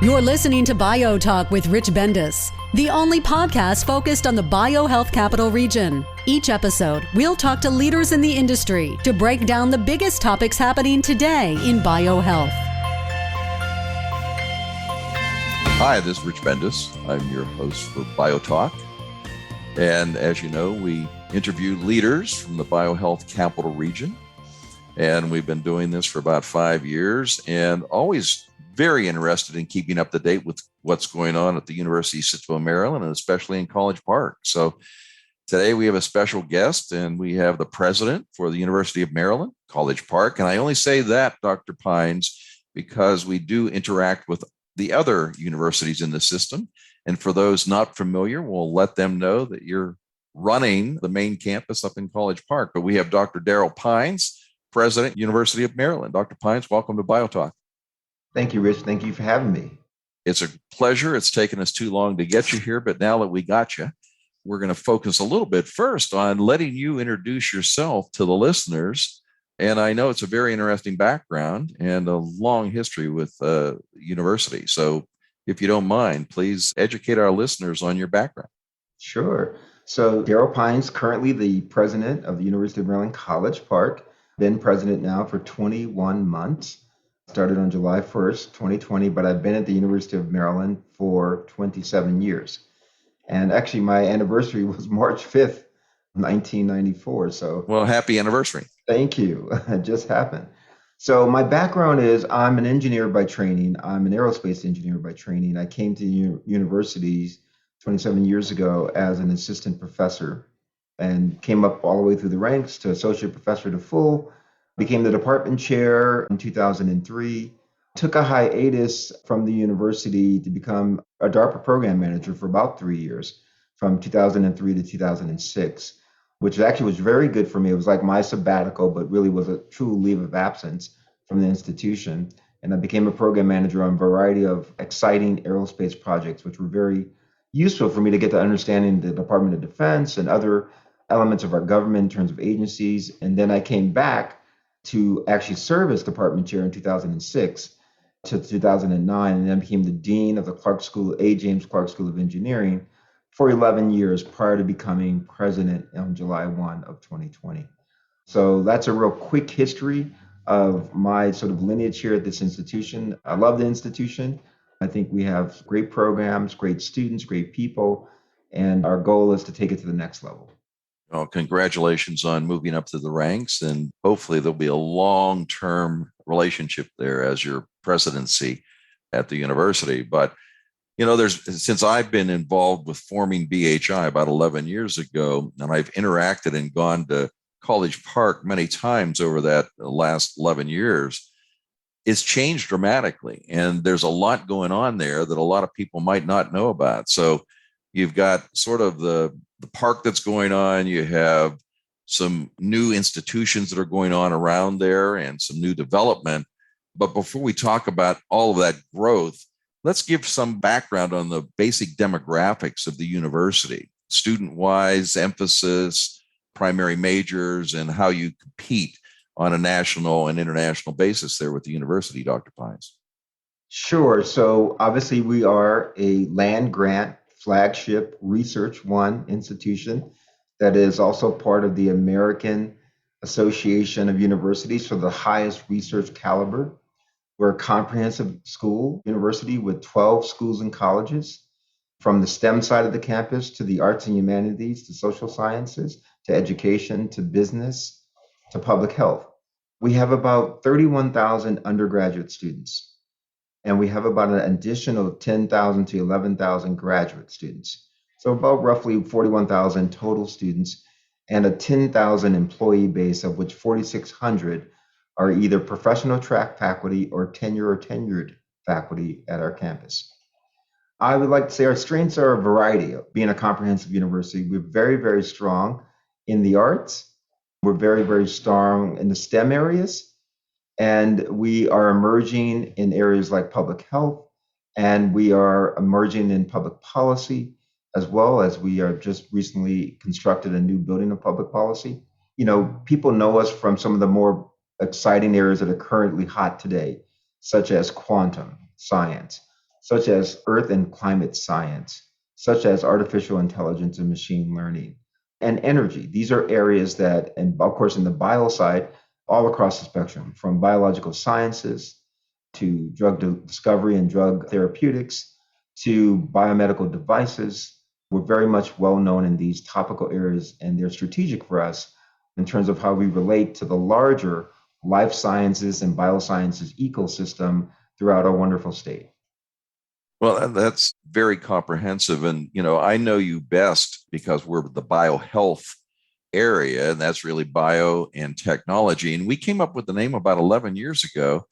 You're listening to BioTalk with Rich Bendis, the only podcast focused on the BioHealth capital region. Each episode, we'll talk to leaders in the industry to break down the biggest topics happening today in BioHealth. Hi, this is Rich Bendis. I'm your host for BioTalk. And as you know, we interview leaders from the BioHealth capital region. And we've been doing this for about 5 years and always very interested in keeping up to date with what's going on at the University of Central Maryland and especially in College Park. So today we have a special guest and we have the president for the University of Maryland, College Park. And I only say that, Dr. Pines, because we do interact with the other universities in the system. And for those not familiar, we'll let them know that you're running the main campus up in College Park. But we have Dr. Darryll Pines, President, University of Maryland. Dr. Pines, welcome to BioTalk. Thank you, Rich. Thank you for having me. It's a pleasure. It's taken us too long to get you here, but now that we got you, we're going to focus a little bit first on letting you introduce yourself to the listeners. And I know it's a very interesting background and a long history with university. So if you don't mind, please educate our listeners on your background. Sure. So Darryll Pines, currently the president of the University of Maryland College Park, been president now for 21 months. Started on July 1st, 2020, but I've been at the University of Maryland for 27 years. And actually, my anniversary was March 5th, 1994. So, well, happy anniversary. Thank you. It just happened. So my background is I'm an engineer by training. I'm an aerospace engineer by training. I came to universities 27 years ago as an assistant professor and came up all the way through the ranks to associate professor to full. Became the department chair in 2003, took a hiatus from the university to become a DARPA program manager for about 3 years, from 2003 to 2006, which actually was very good for me. It was like my sabbatical, but really was a true leave of absence from the institution. And I became a program manager on a variety of exciting aerospace projects, which were very useful for me to get to understanding the Department of Defense and other elements of our government in terms of agencies. And then I came back to actually serve as department chair in 2006 to 2009, and then became the dean of the Clark School, A. James Clark School of Engineering for 11 years prior to becoming president on July 1 of 2020. So that's a real quick history of my sort of lineage here at this institution. I love the institution. I think we have great programs, great students, great people, and our goal is to take it to the next level. Well, congratulations on moving up to the ranks, and hopefully there'll be a long-term relationship there as your presidency at the university. But, you know, since I've been involved with forming BHI about 11 years ago, and I've interacted and gone to College Park many times over that last 11 years, it's changed dramatically. And there's a lot going on there that a lot of people might not know about. So you've got sort of the park that's going on. You have some new institutions that are going on around there and some new development. But before we talk about all of that growth, let's give some background on the basic demographics of the university, student-wise, emphasis, primary majors, and how you compete on a national and international basis there with the university, Dr. Pines. Sure. So obviously we are a land grant flagship Research One institution that is also part of the American Association of Universities for the highest research caliber. We're a comprehensive school university with 12 schools and colleges, from the STEM side of the campus to the arts and humanities, to social sciences, to education, to business, to public health. We have about 31,000 undergraduate students. And we have about an additional 10,000 to 11,000 graduate students. So about roughly 41,000 total students and a 10,000 employee base, of which 4,600 are either professional track faculty or tenured faculty at our campus. I would like to say our strengths are a variety. Of being a comprehensive university, we're very, very strong in the arts. We're very, very strong in the STEM areas. And we are emerging in areas like public health, and we are emerging in public policy, as well as we are just recently constructed a new building of public policy. You know, people know us from some of the more exciting areas that are currently hot today, such as quantum science, such as earth and climate science, such as artificial intelligence and machine learning, and energy. These are areas that, and of course, in the bio side, all across the spectrum, from biological sciences to drug discovery and drug therapeutics to biomedical devices. We're very much well known in these topical areas, and they're strategic for us in terms of how we relate to the larger life sciences and biosciences ecosystem throughout our wonderful state. Well, that's very comprehensive. And, I know you best because we're the biohealth area, and that's really bio and technology. And we came up with the name about 11 years ago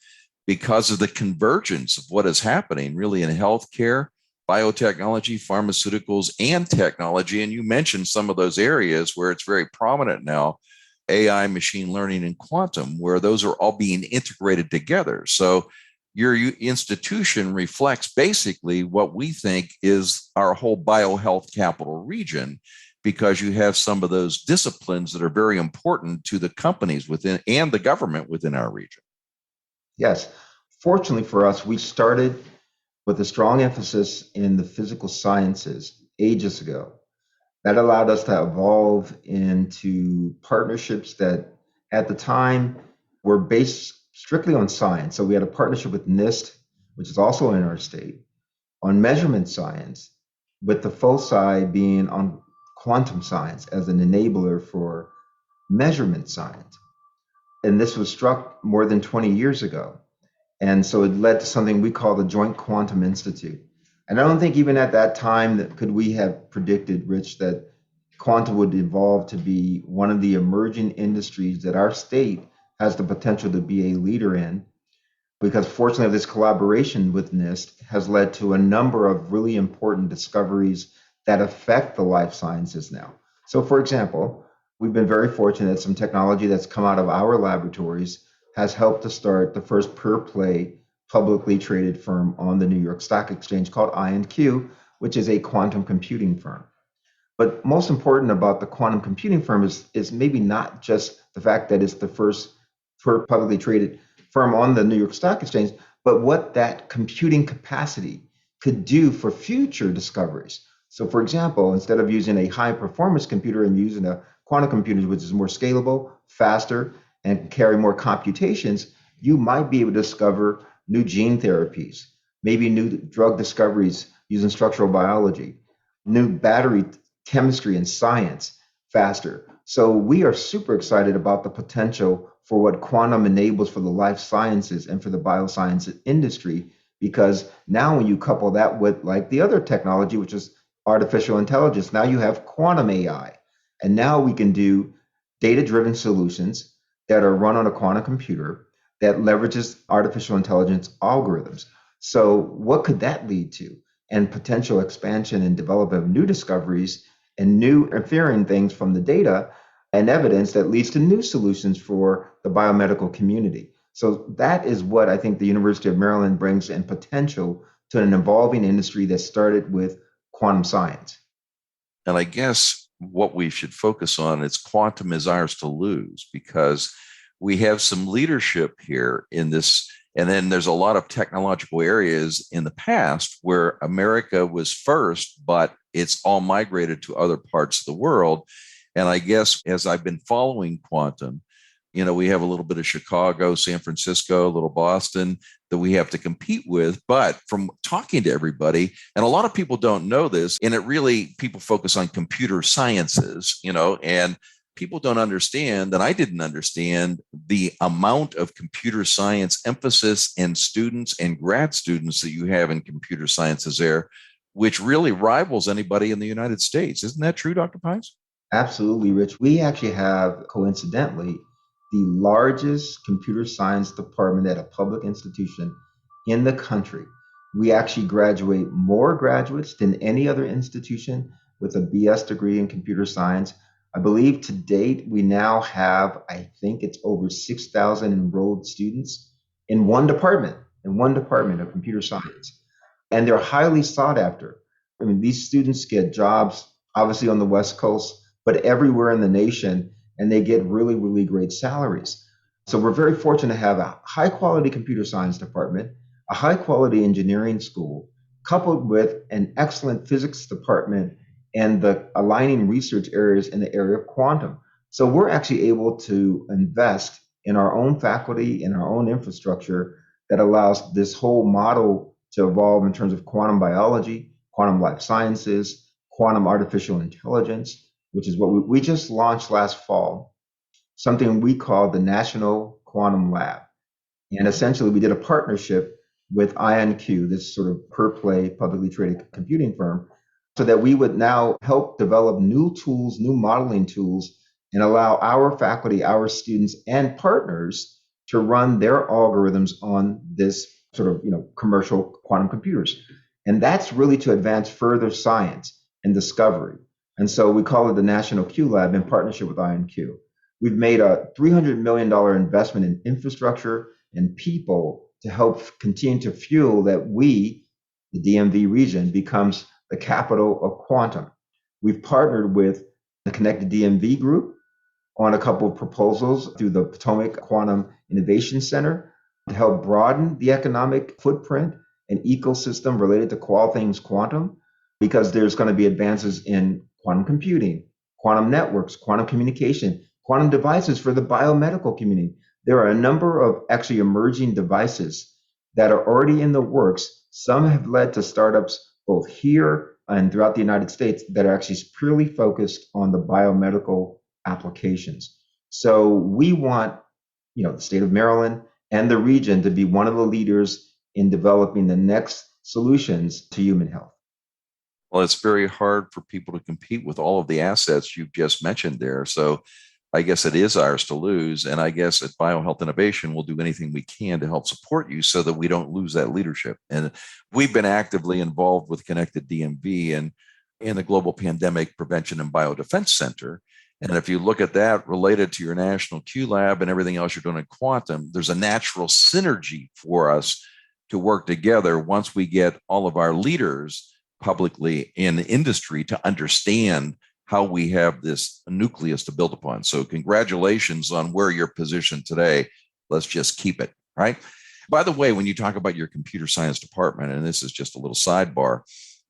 because of the convergence of what is happening really in healthcare, biotechnology, pharmaceuticals, and technology. And you mentioned some of those areas where it's very prominent now, AI, machine learning, and quantum, where those are all being integrated together. So your institution reflects basically what we think is our whole biohealth capital region, because you have some of those disciplines that are very important to the companies within and the government within our region. Yes. Fortunately for us, we started with a strong emphasis in the physical sciences ages ago. That allowed us to evolve into partnerships that at the time were based strictly on science. So we had a partnership with NIST, which is also in our state, on measurement science, with the foci being on quantum science as an enabler for measurement science. And this was struck more than 20 years ago. And so it led to something we call the Joint Quantum Institute. And I don't think even at that time that could we have predicted, Rich, that quantum would evolve to be one of the emerging industries that our state has the potential to be a leader in. Because fortunately, this collaboration with NIST has led to a number of really important discoveries that affect the life sciences now. So for example, we've been very fortunate that some technology that's come out of our laboratories has helped to start the first pure play publicly traded firm on the New York Stock Exchange called IonQ, which is a quantum computing firm. But most important about the quantum computing firm is maybe not just the fact that it's the first publicly traded firm on the New York Stock Exchange, but what that computing capacity could do for future discoveries. So for example, instead of using a high performance computer and using a quantum computer, which is more scalable, faster, and can carry more computations, you might be able to discover new gene therapies, maybe new drug discoveries using structural biology, new battery chemistry and science faster. So we are super excited about the potential for what quantum enables for the life sciences and for the biosciences industry, because now when you couple that with like the other technology, which is artificial intelligence, now you have quantum AI. And now we can do data-driven solutions that are run on a quantum computer that leverages artificial intelligence algorithms. So what could that lead to? And potential expansion and development of new discoveries and new inferring things from the data and evidence that leads to new solutions for the biomedical community. So that is what I think the University of Maryland brings in potential to an evolving industry that started with quantum science. And I guess what we should focus on is quantum is ours to lose, because we have some leadership here in this. And then there's a lot of technological areas in the past where America was first, but it's all migrated to other parts of the world. And I guess as I've been following quantum, we have a little bit of Chicago, San Francisco, a little Boston that we have to compete with. But from talking to everybody, and a lot of people don't know this, and it really, people focus on computer sciences, and people don't understand, and I didn't understand the amount of computer science emphasis and students and grad students that you have in computer sciences there, which really rivals anybody in the United States. Isn't that true, Dr. Pines? Absolutely, Rich. We actually have, coincidentally, the largest computer science department at a public institution in the country. We actually graduate more graduates than any other institution with a BS degree in computer science. I believe to date, we now have, I think it's over 6,000 enrolled students in one department of computer science. And they're highly sought after. I mean, these students get jobs, obviously on the West Coast, but everywhere in the nation, and they get really, really great salaries. So we're very fortunate to have a high quality computer science department, a high quality engineering school, coupled with an excellent physics department and the aligning research areas in the area of quantum. So we're actually able to invest in our own faculty, in our own infrastructure that allows this whole model to evolve in terms of quantum biology, quantum life sciences, quantum artificial intelligence, which is what we just launched last fall, something we call the National Quantum Lab. And essentially, we did a partnership with IonQ, this sort of per-play publicly traded computing firm, so that we would now help develop new tools, new modeling tools, and allow our faculty, our students, and partners to run their algorithms on this sort of commercial quantum computers. And that's really to advance further science and discovery. And so we call it the National Q Lab in partnership with IonQ. We've made a $300 million investment in infrastructure and people to help continue to fuel that we, the DMV region, becomes the capital of quantum. We've partnered with the Connected DMV group on a couple of proposals through the Potomac Quantum Innovation Center to help broaden the economic footprint and ecosystem related to all things quantum, because there's going to be advances in quantum computing, quantum networks, quantum communication, quantum devices for the biomedical community. There are a number of actually emerging devices that are already in the works. Some have led to startups both here and throughout the United States that are actually purely focused on the biomedical applications. So we want, the state of Maryland and the region to be one of the leaders in developing the next solutions to human health. Well, it's very hard for people to compete with all of the assets you've just mentioned there. So I guess it is ours to lose. And I guess at BioHealth Innovation, we'll do anything we can to help support you so that we don't lose that leadership. And we've been actively involved with Connected DMV and in the Global Pandemic Prevention and Biodefense Center. And if you look at that related to your National Q Lab and everything else you're doing in quantum, there's a natural synergy for us to work together once we get all of our leaders publicly in the industry to understand how we have this nucleus to build upon. So congratulations on where you're positioned today. Let's just keep it, right? By the way, when you talk about your computer science department, and this is just a little sidebar,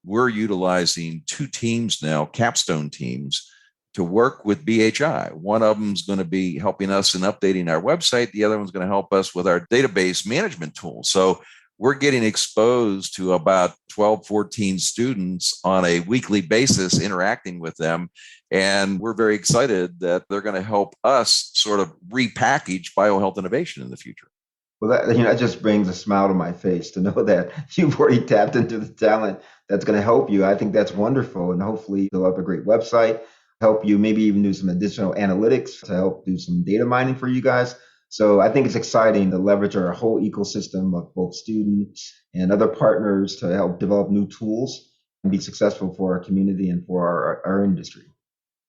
we're utilizing two teams now, capstone teams, to work with BHI. One of them is going to be helping us in updating our website. The other one's going to help us with our database management tool. So we're getting exposed to about 12, 14 students on a weekly basis, interacting with them. And we're very excited that they're going to help us sort of repackage biohealth innovation in the future. Well, that just brings a smile to my face to know that you've already tapped into the talent that's going to help you. I think that's wonderful. And hopefully they'll have a great website, help you maybe even do some additional analytics to help do some data mining for you guys. So I think it's exciting to leverage our whole ecosystem of both students and other partners to help develop new tools and be successful for our community and for our industry.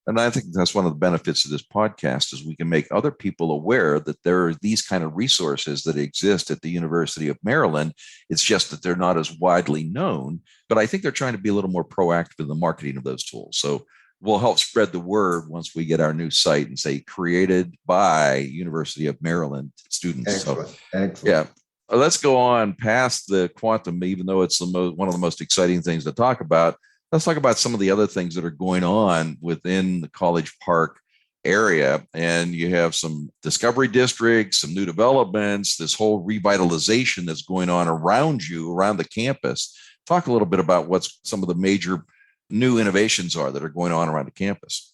And I think that's one of the benefits of this podcast is we can make other people aware that there are these kind of resources that exist at the University of Maryland. It's just that they're not as widely known, but I think they're trying to be a little more proactive in the marketing of those tools. So we'll help spread the word once we get our new site and say created by University of Maryland students. Excellent. Yeah. Let's go on past the quantum, even though it's one of the most exciting things to talk about. Let's talk about some of the other things that are going on within the College Park area. And you have some discovery districts, some new developments, this whole revitalization that's going on around you, around the campus. Talk a little bit about what's some of the major new innovations are that are going on around the campus.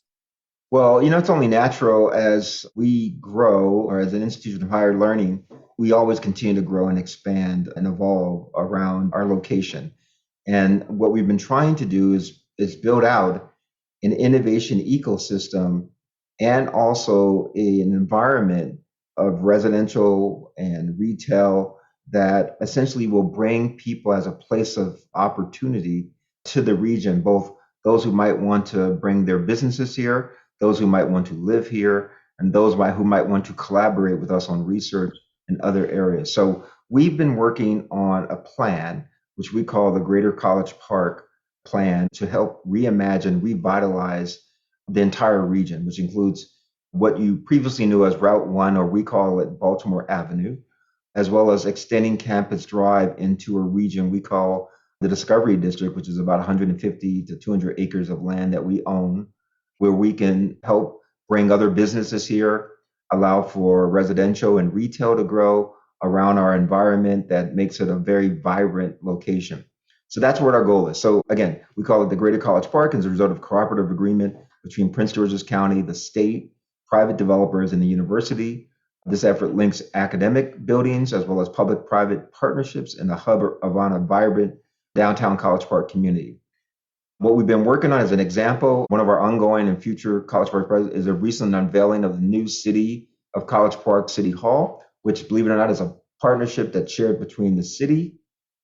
Well, it's only natural as we grow, or as an institution of higher learning, we always continue to grow and expand and evolve around our location. And what we've been trying to do is build out an innovation ecosystem and also an environment of residential and retail that essentially will bring people as a place of opportunity to the region, both those who might want to bring their businesses here, those who might want to live here, and those who might want to collaborate with us on research in other areas. So we've been working on a plan, which we call the Greater College Park Plan, to help reimagine, revitalize the entire region, which includes what you previously knew as Route 1, or we call it Baltimore Avenue, as well as extending Campus Drive into a region we call the Discovery District, which is about 150 to 200 acres of land that we own, where we can help bring other businesses here, allow for residential and retail to grow around our environment that makes it a very vibrant location. So that's what our goal is. So again, we call it the Greater College Park as a result of cooperative agreement between Prince George's County, the state, private developers, and the university. This effort links academic buildings as well as public-private partnerships in the hub of a vibrant downtown College Park community. What we've been working on as an example, one of our ongoing and future College Park projects is a recent unveiling of the new city of College Park City Hall, which, believe it or not, is a partnership that's shared between the city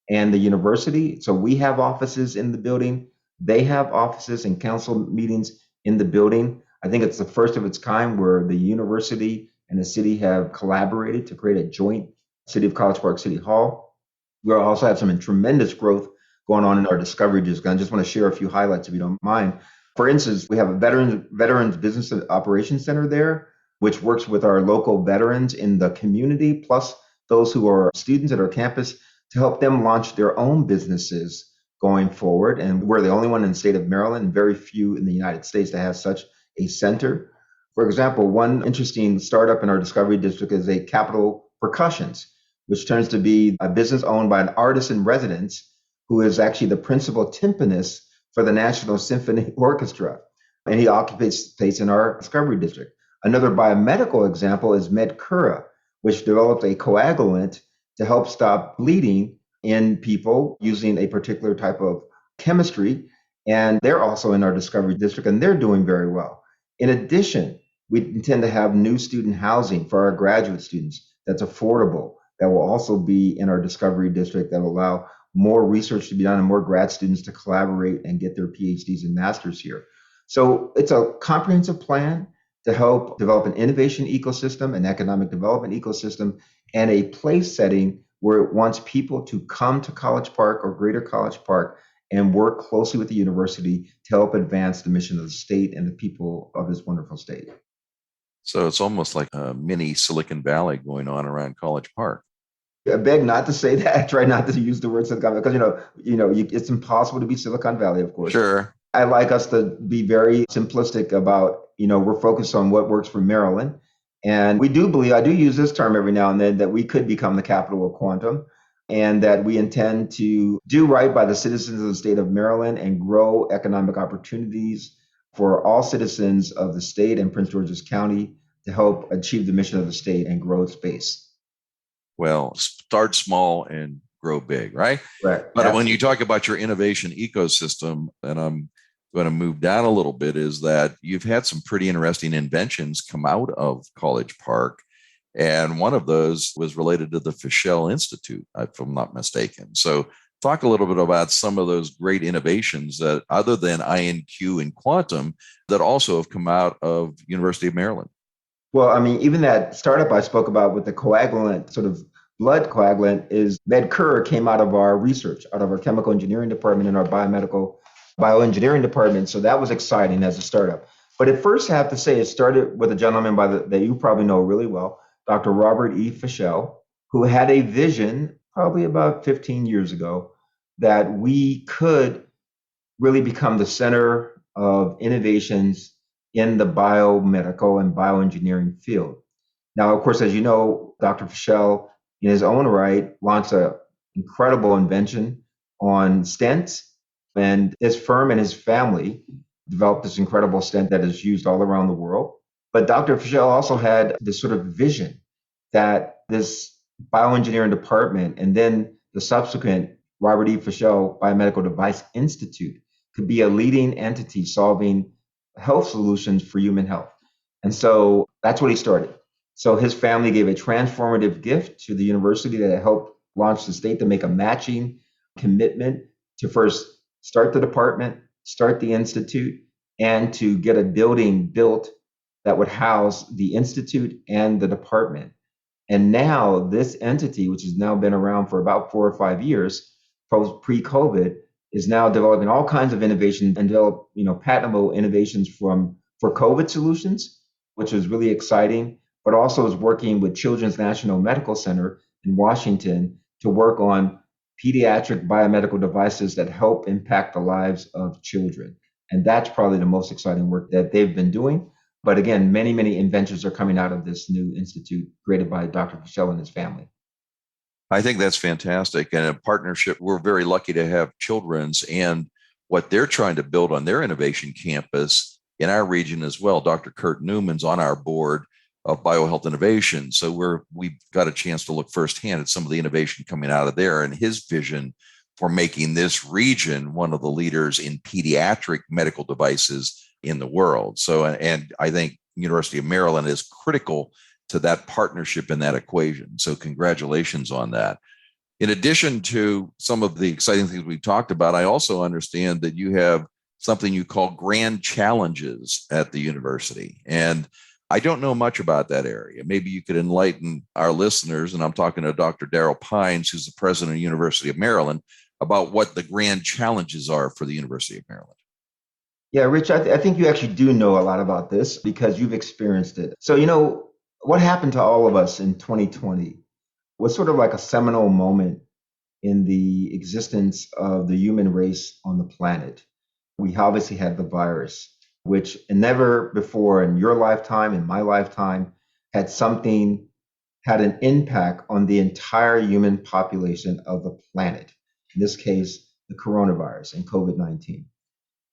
and the university. So we have offices in the building. They have offices and council meetings in the building. I think it's the first of its kind where the university and the city have collaborated to create a joint City of College Park City Hall. We also have some tremendous growth going on in our Discovery District. I just want to share a few highlights if you don't mind. For instance, we have a Veterans Business Operations Center there, which works with our local veterans in the community, plus those who are students at our campus to help them launch their own businesses going forward. And we're the only one in the state of Maryland, very few in the United States that have such a center. For example, one interesting startup in our Discovery District is a Capital Percussions, which turns to be a business owned by an artist in residence who is actually the principal timpanist for the National Symphony Orchestra. And he occupies space in our Discovery District. Another biomedical example is MedCura, which developed a coagulant to help stop bleeding in people using a particular type of chemistry. And they're also in our Discovery District, and they're doing very well. In addition, we intend to have new student housing for our graduate students that's affordable, that will also be in our Discovery District, that will allow more research to be done and more grad students to collaborate and get their PhDs and masters here. So it's a comprehensive plan to help develop an innovation ecosystem, an economic development ecosystem, and a place setting where it wants people to come to College Park or Greater College Park and work closely with the university to help advance the mission of the state and the people of this wonderful state. So it's almost like a mini Silicon Valley going on around College Park. I beg not to say that. I try not to use the word Silicon Valley because it's impossible to be Silicon Valley, of course. Sure. I like us to be very simplistic about, we're focused on what works for Maryland. And we do believe, I do use this term every now and then, that we could become the capital of quantum, and that we intend to do right by the citizens of the state of Maryland and grow economic opportunities for all citizens of the state and Prince George's County to help achieve the mission of the state and grow its base. Well, start small and grow big, right? Right. But Absolutely. when you talk about your innovation ecosystem, and I'm going to move down a little bit, is that you've had some pretty interesting inventions come out of College Park. And one of those was related to the Fischel Institute, if I'm not mistaken. So talk a little bit about some of those great innovations that, other than INQ and quantum, that also have come out of University of Maryland. Well, even that startup I spoke about with the coagulant, sort of blood coagulant, is MedCura came out of our research, out of our chemical engineering department and our bioengineering department. So that was exciting as a startup. But at first, I have to say, it started with a gentleman that you probably know really well, Dr. Robert E. Fischel, who had a vision probably about 15 years ago that we could really become the center of innovations in the biomedical and bioengineering field. Now, of course, as you know, Dr. Fischel, in his own right, launched an incredible invention on stents, and his firm and his family developed this incredible stent that is used all around the world. But Dr. Fischel also had this sort of vision that this bioengineering department and then the subsequent Robert E. Fischel Biomedical Device Institute could be a leading entity solving health solutions for human health. And so that's what he started. So his family gave a transformative gift to the university that helped launch the state to make a matching commitment to first start the department, start the institute, and to get a building built that would house the institute and the department. And now this entity, which has now been around for about 4 or 5 years, pre-COVID, is now developing all kinds of innovations and develop, patentable innovations for COVID solutions, which is really exciting, but also is working with Children's National Medical Center in Washington to work on pediatric biomedical devices that help impact the lives of children. And that's probably the most exciting work that they've been doing. But again, many, many inventions are coming out of this new institute created by Dr. Fischel and his family. I think that's fantastic. And a partnership, we're very lucky to have Children's and what they're trying to build on their innovation campus in our region as well. Dr. Kurt Newman's on our board of BioHealth Innovation. So we've got a chance to look firsthand at some of the innovation coming out of there and his vision for making this region one of the leaders in pediatric medical devices in the world. So, and I think University of Maryland is critical to that partnership in that equation. So congratulations on that. In addition to some of the exciting things we've talked about, I also understand that you have something you call grand challenges at the university. And I don't know much about that area. Maybe you could enlighten our listeners, and I'm talking to Dr. Darryll Pines, who's the president of the University of Maryland, about what the grand challenges are for the University of Maryland. Yeah, Rich, I think you actually do know a lot about this because you've experienced it. So, what happened to all of us in 2020 was sort of like a seminal moment in the existence of the human race on the planet. We obviously had the virus, which never before in your lifetime, in my lifetime, had an impact on the entire human population of the planet. In this case, the coronavirus and COVID-19.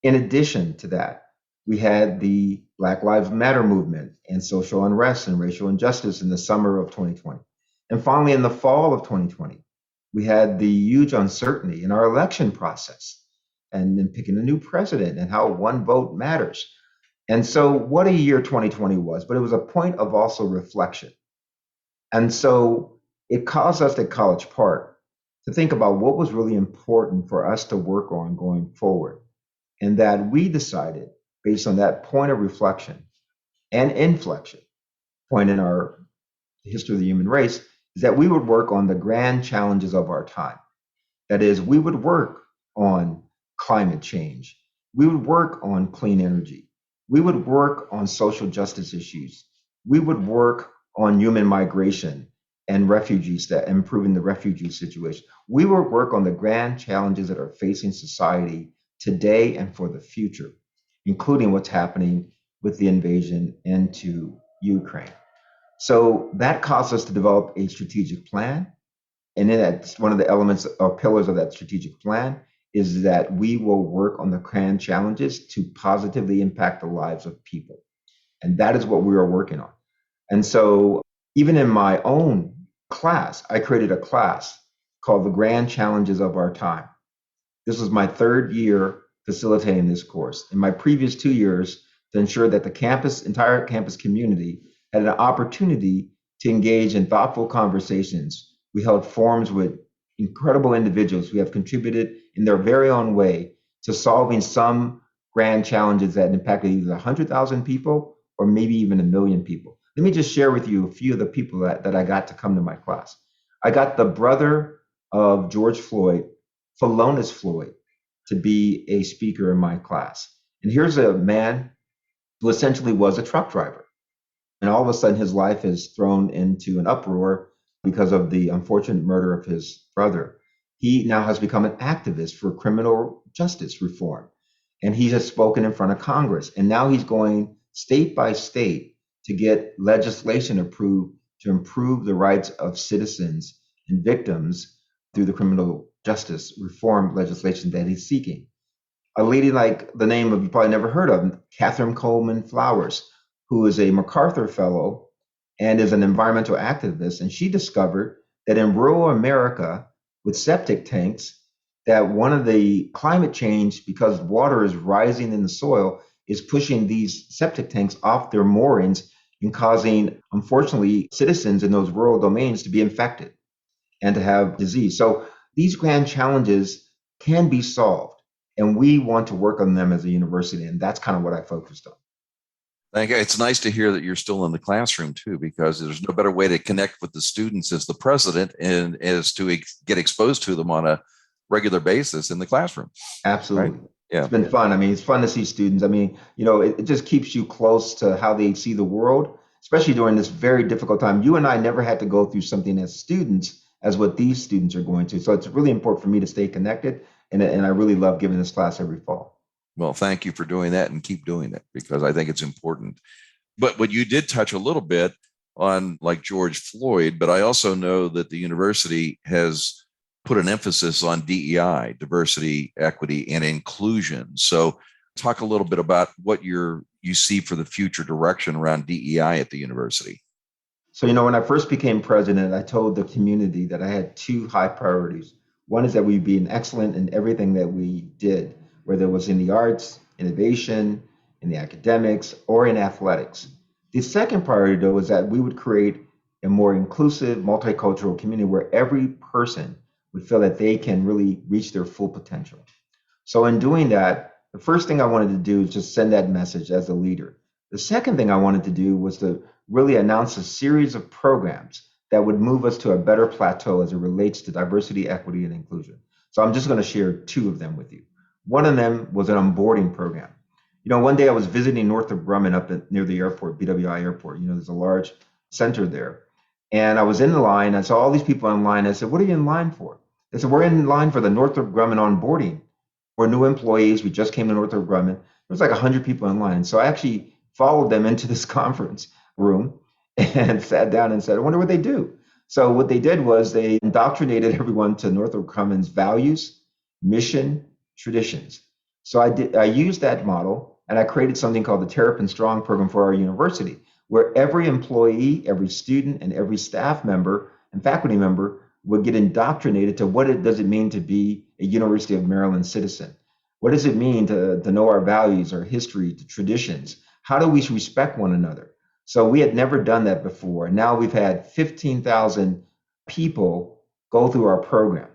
In addition to that, we had the Black Lives Matter movement and social unrest and racial injustice in the summer of 2020. And finally, in the fall of 2020, we had the huge uncertainty in our election process and in picking a new president and how one vote matters. And so what a year 2020 was, but it was a point of also reflection. And so it caused us at College Park to think about what was really important for us to work on going forward. And that we decided, based on that point of reflection and inflection point in our history of the human race, is that we would work on the grand challenges of our time. That is, we would work on climate change. We would work on clean energy. We would work on social justice issues. We would work on human migration and refugees, improving the refugee situation. We would work on the grand challenges that are facing society today and for the future, including what's happening with the invasion into Ukraine. So that caused us to develop a strategic plan. And then that's one of the elements or pillars of that strategic plan is that we will work on the grand challenges to positively impact the lives of people. And that is what we are working on. And so even in my own class, I created a class called The Grand Challenges of Our Time. This was my third year facilitating this course. In my previous 2 years, to ensure that the entire campus community had an opportunity to engage in thoughtful conversations, we held forums with incredible individuals who have contributed in their very own way to solving some grand challenges that impacted either 100,000 people or maybe even 1 million people. Let me just share with you a few of the people that I got to come to my class. I got the brother of George Floyd, Philonise Floyd, to be a speaker in my class. And here's a man who essentially was a truck driver. And all of a sudden, his life is thrown into an uproar because of the unfortunate murder of his brother. He now has become an activist for criminal justice reform. And he has spoken in front of Congress. And now he's going state by state to get legislation approved to improve the rights of citizens and victims through the criminal justice reform legislation that he's seeking. A lady like the name of, you probably never heard of, Catherine Coleman Flowers, who is a MacArthur Fellow and is an environmental activist. And she discovered that in rural America with septic tanks, that one of the climate change, because water is rising in the soil, is pushing these septic tanks off their moorings and causing, unfortunately, citizens in those rural domains to be infected and to have disease. So these grand challenges can be solved, and we want to work on them as a university, and that's kind of what I focused on. Thank you. It's nice to hear that you're still in the classroom too, because there's no better way to connect with the students as the president and as to get exposed to them on a regular basis in the classroom. Absolutely. Right? Yeah. It's been fun. I mean, it's fun to see students. I mean, it just keeps you close to how they see the world, especially during this very difficult time. You and I never had to go through something as students as what these students are going to. So it's really important for me to stay connected. And I really love giving this class every fall. Well, thank you for doing that and keep doing it because I think it's important. But what you did touch a little bit on like George Floyd, but I also know that the university has put an emphasis on DEI, diversity, equity, and inclusion. So talk a little bit about what you see for the future direction around DEI at the university. So, when I first became president, I told the community that I had two high priorities. One is that we'd be excellent in everything that we did, whether it was in the arts, innovation, in the academics, or in athletics. The second priority, though, is that we would create a more inclusive, multicultural community where every person would feel that they can really reach their full potential. So in doing that, the first thing I wanted to do is just send that message as a leader. The second thing I wanted to do was to really announce a series of programs that would move us to a better plateau as it relates to diversity, equity, and inclusion. So I'm just going to share two of them with you. One of them was an onboarding program. One day I was visiting Northrop Grumman near the airport, BWI airport. There's a large center there. And I was in the line. I saw all these people in line. I said, "What are you in line for?" They said, "We're in line for the Northrop Grumman onboarding. We're new employees. We just came to Northrop Grumman." There was like 100 people in line. So I actually followed them into this conference room and sat down and said, "I wonder what they do." So what they did was they indoctrinated everyone to Northrop Grumman's values, mission, traditions. So I used that model and I created something called the Terrapin Strong program for our university, where every employee, every student, and every staff member and faculty member would get indoctrinated to what does it mean to be a University of Maryland citizen? What does it mean to know our values, our history, the traditions? How do we respect one another? So we had never done that before. And now we've had 15,000 people go through our program.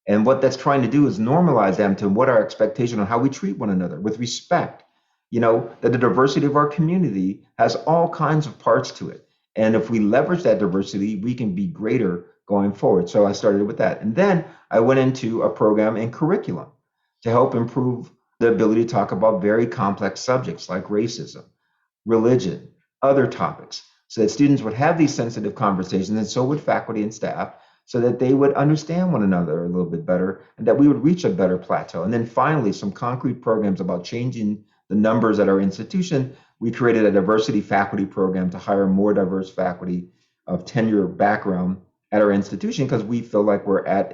And what that's trying to do is normalize them to what our expectation on how we treat one another with respect. That the diversity of our community has all kinds of parts to it. And if we leverage that diversity, we can be greater going forward. So I started with that. And then I went into a program in curriculum to help improve the ability to talk about very complex subjects like racism, religion, other topics, so that students would have these sensitive conversations, and so would faculty and staff, so that they would understand one another a little bit better and that we would reach a better plateau. And then finally, some concrete programs about changing the numbers at our institution. We created a diversity faculty program to hire more diverse faculty of tenure background at our institution, because we feel like we're at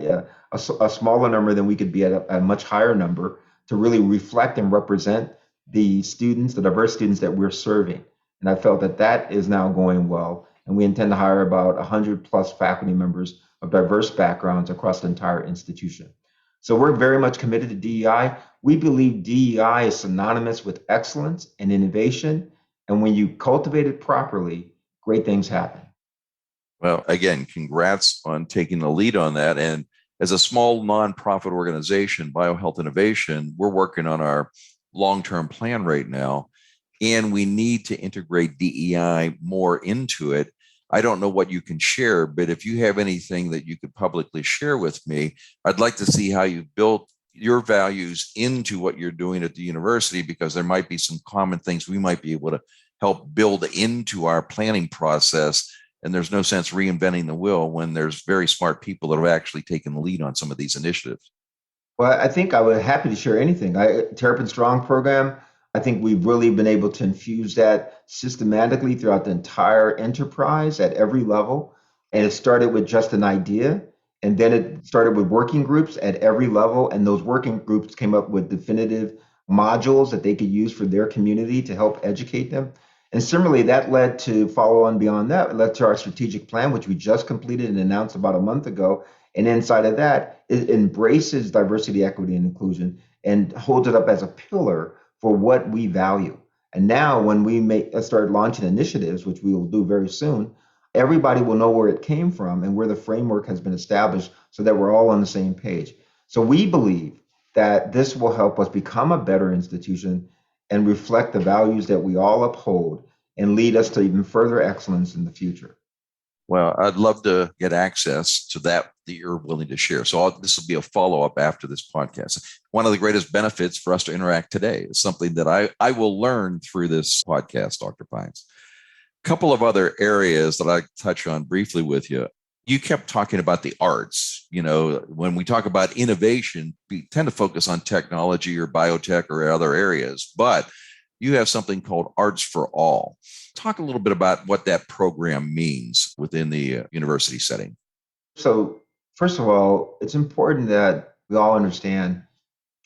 a smaller number than we could be at a much higher number to really reflect and represent the students, the diverse students that we're serving. And I felt that is now going well. And we intend to hire about 100 plus faculty members of diverse backgrounds across the entire institution. So we're very much committed to DEI. We believe DEI is synonymous with excellence and innovation. And when you cultivate it properly, great things happen. Well, again, congrats on taking the lead on that. And as a small nonprofit organization, BioHealth Innovation, we're working on our long-term plan right now, and we need to integrate DEI more into it. I don't know what you can share, but if you have anything that you could publicly share with me, I'd like to see how you built your values into what you're doing at the university, because there might be some common things we might be able to help build into our planning process. And there's no sense reinventing the wheel when there's very smart people that have actually taken the lead on some of these initiatives. Well, I think I would be happy to share anything. Terrapin Strong program, I think we've really been able to infuse that systematically throughout the entire enterprise at every level. And it started with just an idea. And then it started with working groups at every level. And those working groups came up with definitive modules that they could use for their community to help educate them. And similarly, that led to follow on beyond that. It led to our strategic plan, which we just completed and announced about a month ago. And inside of that, it embraces diversity, equity, and inclusion and holds it up as a pillar for what we value. And now when we start launching initiatives, which we will do very soon, everybody will know where it came from and where the framework has been established so that we're all on the same page. So we believe that this will help us become a better institution and reflect the values that we all uphold and lead us to even further excellence in the future. Well, I'd love to get access to that you're willing to share. So this will be a follow-up after this podcast. One of the greatest benefits for us to interact today is something that I will learn through this podcast, Dr. Pines. A couple of other areas that I touch on briefly with you. You kept talking about the arts. When we talk about innovation, we tend to focus on technology or biotech or other areas, but you have something called Arts for All. Talk a little bit about what that program means within the university setting. So, first of all, it's important that we all understand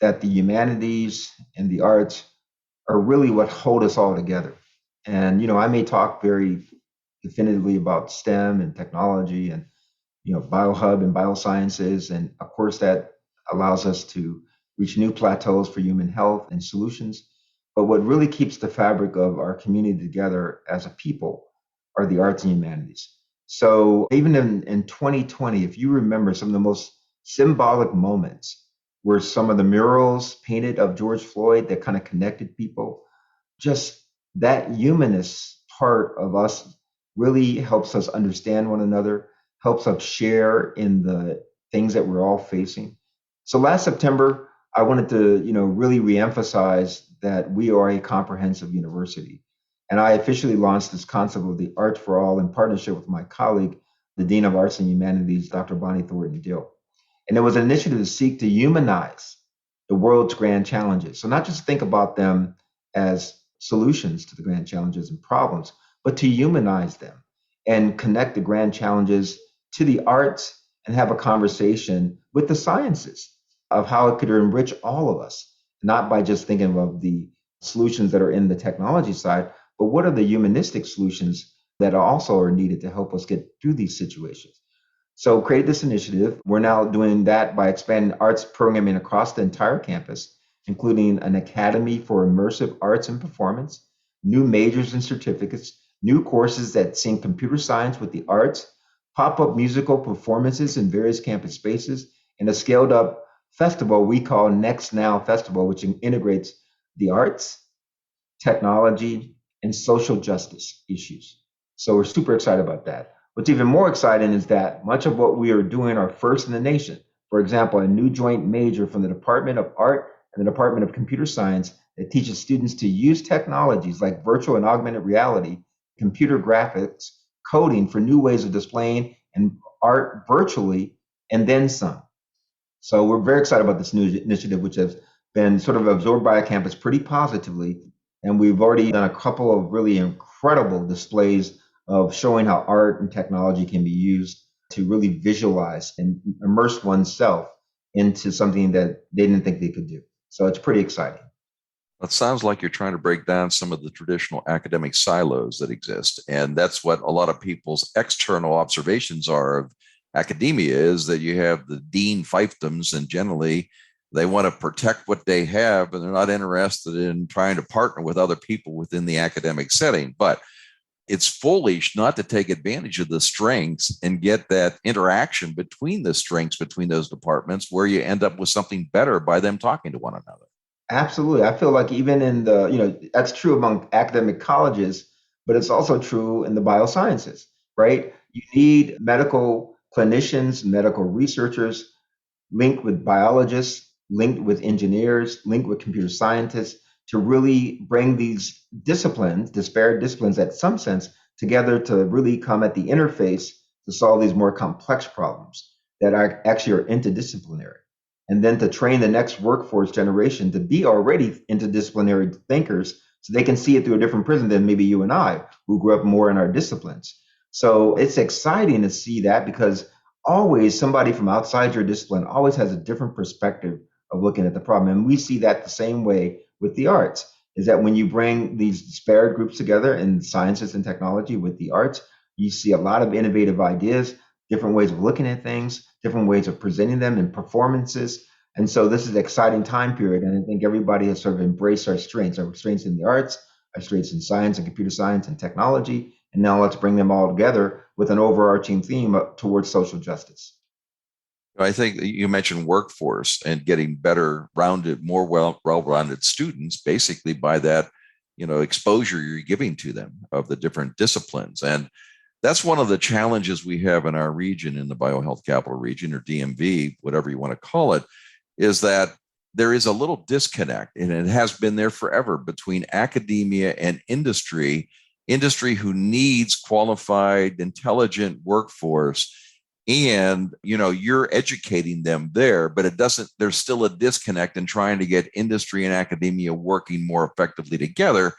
that the humanities and the arts are really what hold us all together. And, I may talk very definitively about STEM and technology and, biohub and biosciences. And of course, that allows us to reach new plateaus for human health and solutions. But what really keeps the fabric of our community together as a people are the arts and humanities. So even in 2020, if you remember, some of the most symbolic moments were some of the murals painted of George Floyd that kind of connected people. Just that humanist part of us really helps us understand one another, helps us share in the things that we're all facing. So last September, I wanted to, really reemphasize that we are a comprehensive university. And I officially launched this concept of the Art for All in partnership with my colleague, the Dean of Arts and Humanities, Dr. Bonnie Thornton Dill. And it was an initiative to seek to humanize the world's grand challenges. So not just think about them as solutions to the grand challenges and problems, but to humanize them and connect the grand challenges to the arts and have a conversation with the sciences of how it could enrich all of us, not by just thinking of the solutions that are in the technology side, but what are the humanistic solutions that also are needed to help us get through these situations. So created this initiative. We're now doing that by expanding arts programming across the entire campus, including an academy for immersive arts and performance, new majors and certificates, new courses that sync computer science with the arts, pop-up musical performances in various campus spaces, and a scaled-up festival we call Next Now Festival, which integrates the arts, technology, and social justice issues. So we're super excited about that. What's even more exciting is that much of what we are doing are first in the nation. For example, a new joint major from the Department of Art and the Department of Computer Science that teaches students to use technologies like virtual and augmented reality, computer graphics, coding for new ways of displaying and art virtually, and then some. So we're very excited about this new initiative, which has been sort of absorbed by our campus pretty positively. And we've already done a couple of really incredible displays of showing how art and technology can be used to really visualize and immerse oneself into something that they didn't think they could do. So it's pretty exciting. It sounds like you're trying to break down some of the traditional academic silos that exist. And that's what a lot of people's external observations are of academia, is that you have the dean fiefdoms, and generally they want to protect what they have, and they're not interested in trying to partner with other people within the academic setting. But it's foolish not to take advantage of the strengths and get that interaction between the strengths between those departments, where you end up with something better by them talking to one another. Absolutely. I feel like even in that's true among academic colleges, but it's also true in the biosciences, right? You need medical clinicians, medical researchers linked with biologists, linked with engineers, linked with computer scientists to really bring these disciplines, disparate disciplines at some sense, together to really come at the interface to solve these more complex problems that are actually are interdisciplinary. And then to train the next workforce generation to be already interdisciplinary thinkers so they can see it through a different prism than maybe you and I, who grew up more in our disciplines. So it's exciting to see that, because always somebody from outside your discipline always has a different perspective of looking at the problem. And we see that the same way with the arts, is that when you bring these disparate groups together in sciences and technology with the arts, you see a lot of innovative ideas, different ways of looking at things, different ways of presenting them in performances. And so this is an exciting time period. And I think everybody has sort of embraced our strengths in the arts, our strengths in science and computer science and technology. And now let's bring them all together with an overarching theme towards social justice. I think you mentioned workforce and getting better rounded, more well-rounded students, basically by that, exposure you're giving to them of the different disciplines. And that's one of the challenges we have in our region, in the BioHealth Capital Region, or DMV, whatever you want to call it, is that there is a little disconnect, and it has been there forever, between academia and industry who needs qualified, intelligent workforce, And, you're educating them there, but there's still a disconnect in trying to get industry and academia working more effectively together.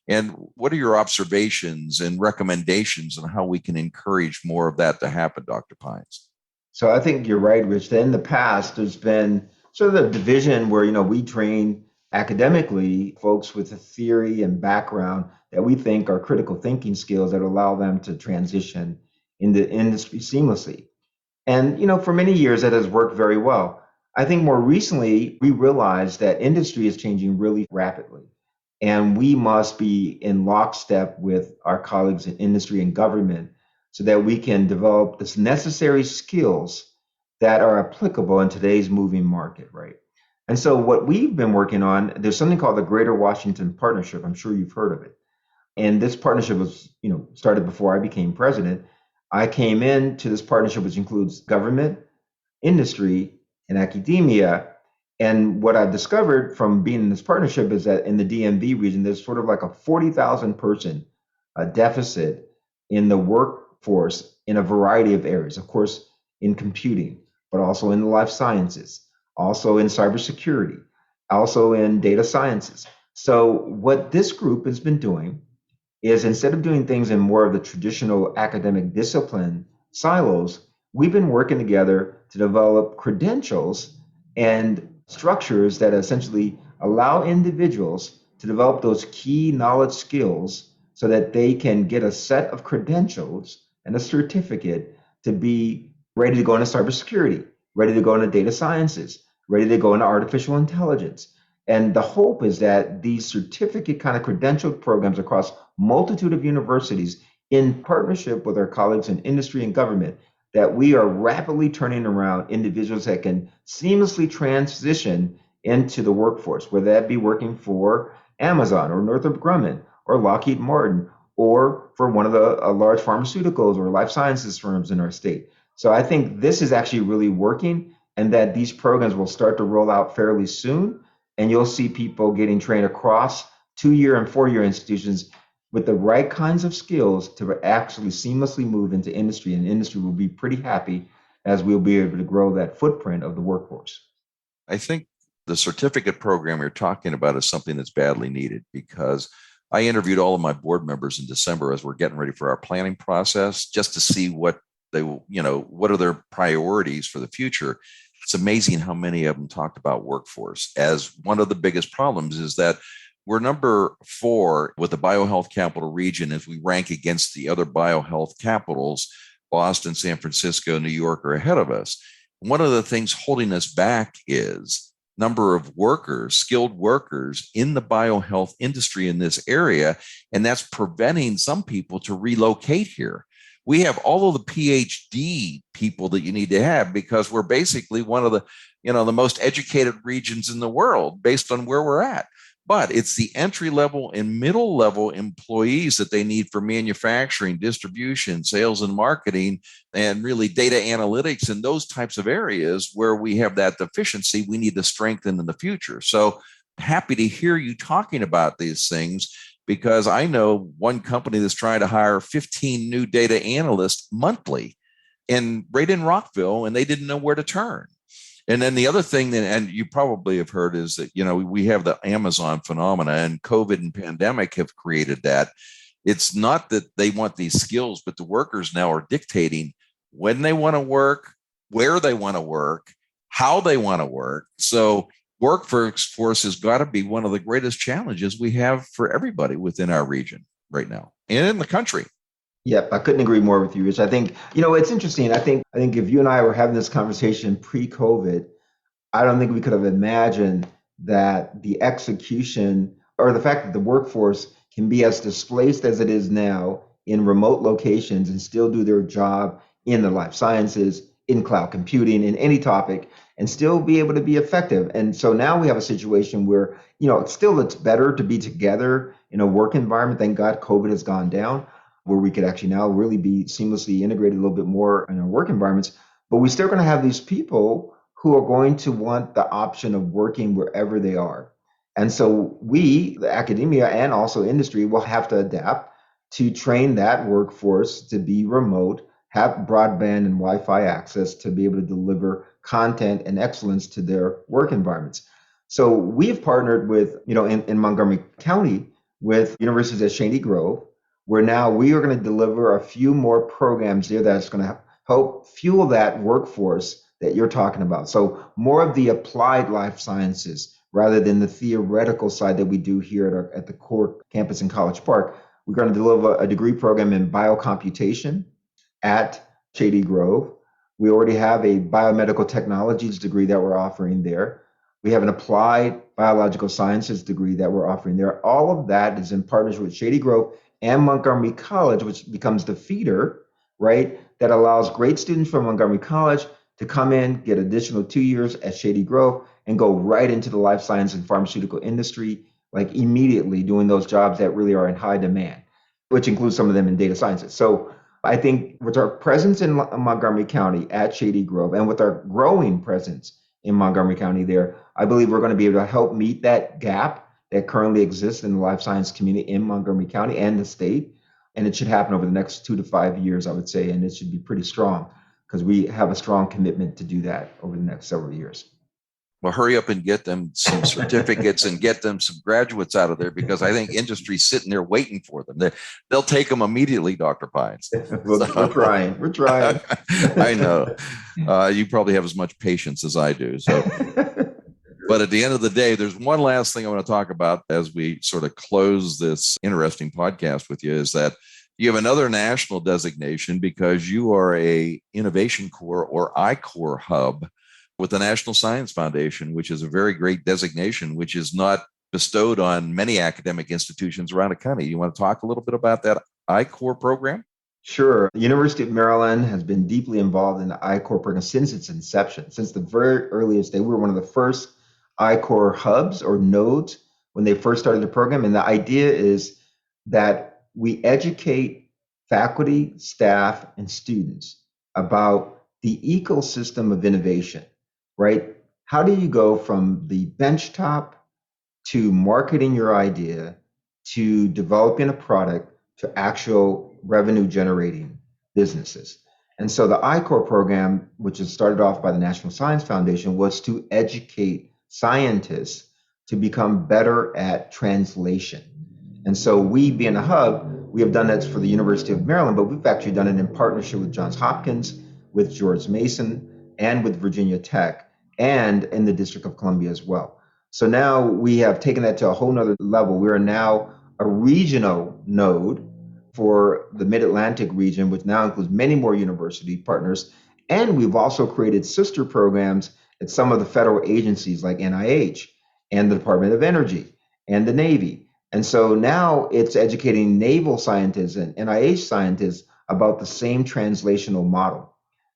And what are your observations and recommendations on how we can encourage more of that to happen, Dr. Pines? So I think you're right, Rich. That in the past, there's been sort of a division where, we train academically folks with a theory and background that we think are critical thinking skills that allow them to transition in the industry seamlessly. And, for many years, that has worked very well. I think more recently, we realized that industry is changing really rapidly. And we must be in lockstep with our colleagues in industry and government so that we can develop the necessary skills that are applicable in today's moving market, right? And so what we've been working on, there's something called the Greater Washington Partnership. I'm sure you've heard of it. And this partnership was, started before I became president. I came into this partnership, which includes government, industry, and academia. And what I've discovered from being in this partnership is that in the DMV region, there's sort of like a 40,000 person deficit in the workforce in a variety of areas. Of course, in computing, but also in the life sciences, also in cybersecurity, also in data sciences. So what this group has been doing is instead of doing things in more of the traditional academic discipline silos, we've been working together to develop credentials and structures that essentially allow individuals to develop those key knowledge skills so that they can get a set of credentials and a certificate to be ready to go into cybersecurity, ready to go into data sciences, ready to go into artificial intelligence. And the hope is that these certificate kind of credentialed programs across multitude of universities in partnership with our colleagues in industry and government, that we are rapidly turning around individuals that can seamlessly transition into the workforce, whether that be working for Amazon or Northrop Grumman or Lockheed Martin or for one of the large pharmaceuticals or life sciences firms in our state. So I think this is actually really working, and that these programs will start to roll out fairly soon. And you'll see people getting trained across 2-year and 4-year institutions with the right kinds of skills to actually seamlessly move into industry. And industry will be pretty happy as we'll be able to grow that footprint of the workforce. I think the certificate program you're talking about is something that's badly needed, because I interviewed all of my board members in December as we're getting ready for our planning process, just to see what what are their priorities for the future. It's amazing how many of them talked about workforce as one of the biggest problems. Is that we're number 4 with the BioHealth capital region as we rank against the other BioHealth capitals. Boston, San Francisco, New York are ahead of us. One of the things holding us back is number of workers, skilled workers in the biohealth industry in this area, and that's preventing some people to relocate here. We have all of the PhD people that you need to have, because we're basically one of the, the most educated regions in the world based on where we're at. But it's the entry level and middle level employees that they need for manufacturing, distribution, sales and marketing, and really data analytics and those types of areas where we have that deficiency we need to strengthen in the future. So happy to hear you talking about these things, because I know one company that's trying to hire 15 new data analysts monthly and right in Rockville, and they didn't know where to turn. And then the other thing that, and you probably have heard, is that, we have the Amazon phenomena, and COVID and pandemic have created that. It's not that they want these skills, but the workers now are dictating when they want to work, where they want to work, how they want to work. So workforce has got to be one of the greatest challenges we have for everybody within our region right now and in the country. Yep, I couldn't agree more with you, Rich. I think, it's interesting. I think if you and I were having this conversation pre-COVID, I don't think we could have imagined that the execution or the fact that the workforce can be as displaced as it is now in remote locations and still do their job in the life sciences, in cloud computing, in any topic, and still be able to be effective. And so now we have a situation where, still it's better to be together in a work environment. Thank God COVID has gone down, where we could actually now really be seamlessly integrated a little bit more in our work environments. But we're still going to have these people who are going to want the option of working wherever they are. And so we, the academia and also industry, will have to adapt to train that workforce to be remote, have broadband and Wi-Fi access to be able to deliver content and excellence to their work environments. So we've partnered with, in Montgomery County with universities at Shady Grove, where now we are going to deliver a few more programs there that's going to help fuel that workforce that you're talking about. So more of the applied life sciences rather than the theoretical side that we do here at the core campus in College Park. We're going to deliver a degree program in biocomputation at Shady Grove. We already have a biomedical technologies degree that we're offering there. We have an applied biological sciences degree that we're offering there. All of that is in partnership with Shady Grove and Montgomery College, which becomes the feeder, right? That allows great students from Montgomery College to come in, get additional 2 years at Shady Grove, and go right into the life science and pharmaceutical industry, like immediately doing those jobs that really are in high demand, which includes some of them in data sciences. So I think with our presence in Montgomery County at Shady Grove and with our growing presence in Montgomery County there, I believe we're going to be able to help meet that gap that currently exists in the life science community in Montgomery County and the state. And it should happen over the next 2 to 5 years, I would say, and it should be pretty strong because we have a strong commitment to do that over the next several years. Well, hurry up and get them some certificates and get them some graduates out of there, because I think industry's sitting there waiting for them. They'll take them immediately, Dr. Pines. We're trying. We're trying. I know. You probably have as much patience as I do. So, but at the end of the day, there's one last thing I want to talk about as we sort of close this interesting podcast with you, is that you have another national designation because you are a innovation core or I-Core hub with the National Science Foundation, which is a very great designation, which is not bestowed on many academic institutions around the country. You want to talk a little bit about that I-Core program? Sure. The University of Maryland has been deeply involved in the I-Core program since its inception. Since the very earliest day, we were one of the first I-Core hubs or nodes when they first started the program. And the idea is that we educate faculty, staff, and students about the ecosystem of innovation. Right? How do you go from the benchtop to marketing your idea to developing a product to actual revenue generating businesses? And so the I-Core program, which is started off by the National Science Foundation, was to educate scientists to become better at translation. And so we, being a hub, we have done that for the University of Maryland, but we've actually done it in partnership with Johns Hopkins, with George Mason, and with Virginia Tech, and in the District of Columbia as well. So now we have taken that to a whole nother level. We are now a regional node for the Mid-Atlantic region, which now includes many more university partners. And we've also created sister programs at some of the federal agencies like NIH and the Department of Energy and the Navy. And so now it's educating naval scientists and NIH scientists about the same translational model.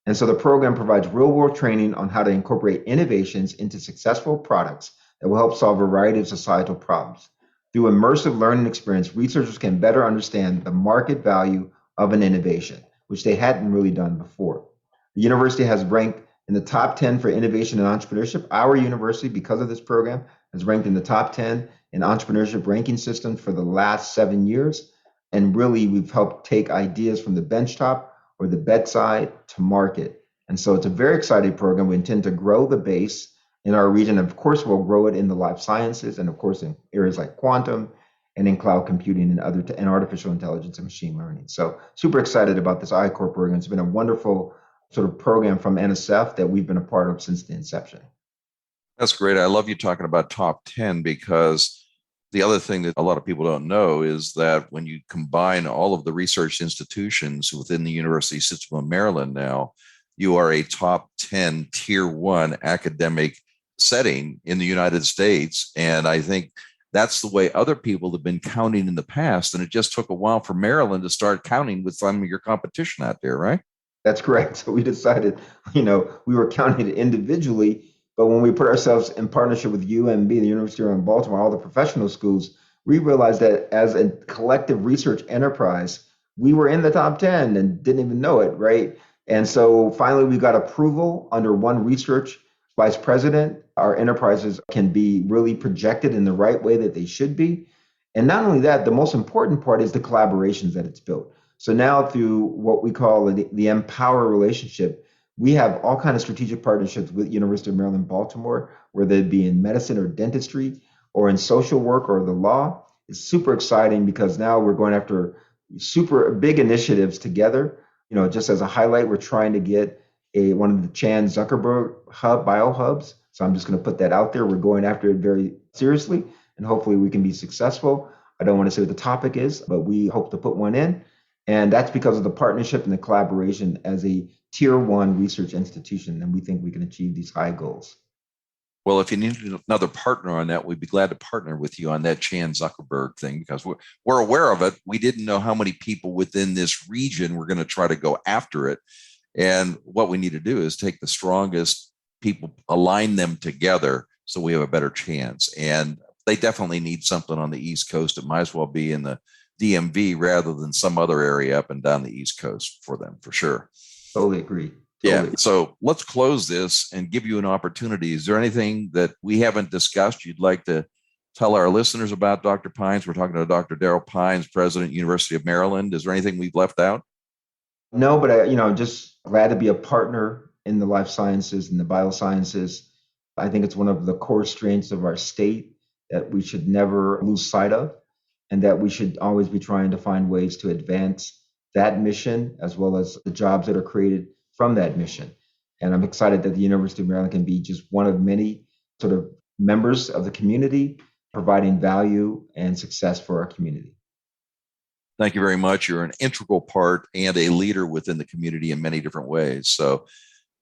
And so the program provides real-world training on how to incorporate innovations into successful products that will help solve a variety of societal problems. Through immersive learning experience, researchers can better understand the market value of an innovation, which they hadn't really done before. The university has ranked in the top 10 for innovation and entrepreneurship. Our university, because of this program, has ranked in the top 10 in entrepreneurship ranking systems for the last 7 years. And really, we've helped take ideas from the benchtop or the bedside to market. And so it's a very exciting program. We intend to grow the base in our region. Of course, we'll grow it in the life sciences and of course in areas like quantum and in cloud computing and and artificial intelligence and machine learning. So super excited about this I-Core program. It's been a wonderful sort of program from NSF that we've been a part of since the inception. That's great. I love you talking about top 10, because the other thing that a lot of people don't know is that when you combine all of the research institutions within the University System of Maryland now, you are a top 10 tier 1 academic setting in the United States. And I think that's the way other people have been counting in the past. And it just took a while for Maryland to start counting with some of your competition out there, right? That's correct. So we decided, we were counting it individually. But when we put ourselves in partnership with UMB, the University of Baltimore, all the professional schools, we realized that as a collective research enterprise, we were in the top 10 and didn't even know it, right? And so finally, we got approval under one research vice president. Our enterprises can be really projected in the right way that they should be. And not only that, the most important part is the collaborations that it's built. So now through what we call the Empower relationship, we have all kinds of strategic partnerships with University of Maryland, Baltimore, whether it be in medicine or dentistry or in social work or the law. It's super exciting because now we're going after super big initiatives together. Just as a highlight, we're trying to get one of the Chan Zuckerberg biohubs. So I'm just going to put that out there. We're going after it very seriously, and hopefully we can be successful. I don't want to say what the topic is, but we hope to put one in. And that's because of the partnership and the collaboration as a tier 1 research institution. And we think we can achieve these high goals. Well, if you need another partner on that, we'd be glad to partner with you on that Chan Zuckerberg thing, because we're aware of it. We didn't know how many people within this region were going to try to go after it. And what we need to do is take the strongest people, align them together so we have a better chance. And they definitely need something on the East Coast. It might as well be in the DMV rather than some other area up and down the East Coast for them, for sure. Totally agree. Yeah. So let's close this and give you an opportunity. Is there anything that we haven't discussed you'd like to tell our listeners about Dr. Pines? We're talking to Dr. Darryll Pines, President, University of Maryland. Is there anything we've left out? No, but I'm just glad to be a partner in the life sciences and the biosciences. I think it's one of the core strengths of our state that we should never lose sight of, and that we should always be trying to find ways to advance that mission as well as the jobs that are created from that mission. And I'm excited that the University of Maryland can be just one of many sort of members of the community providing value and success for our community. Thank you very much. You're an integral part and a leader within the community in many different ways. So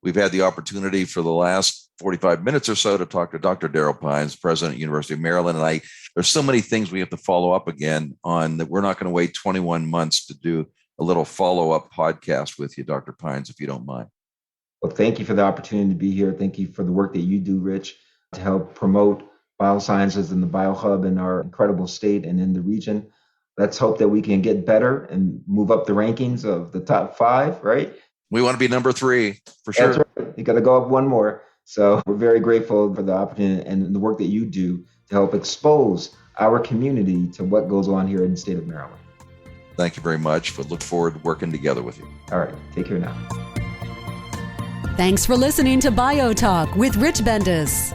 we've had the opportunity for the last 45 minutes or so to talk to Dr. Darryll Pines, President, University of Maryland. And there's so many things we have to follow up again on that we're not going to wait 21 months to do a little follow-up podcast with you, Dr. Pines, if you don't mind. Well, thank you for the opportunity to be here. Thank you for the work that you do, Rich, to help promote biosciences and the BioHub in our incredible state and in the region. Let's hope that we can get better and move up the rankings of the top 5, right? We want to be number 3, for sure. That's right. You got to go up one more. So we're very grateful for the opportunity and the work that you do to help expose our community to what goes on here in the state of Maryland. Thank you very much. We look forward to working together with you. All right. Take care now. Thanks for listening to BioTalk with Rich Bendis.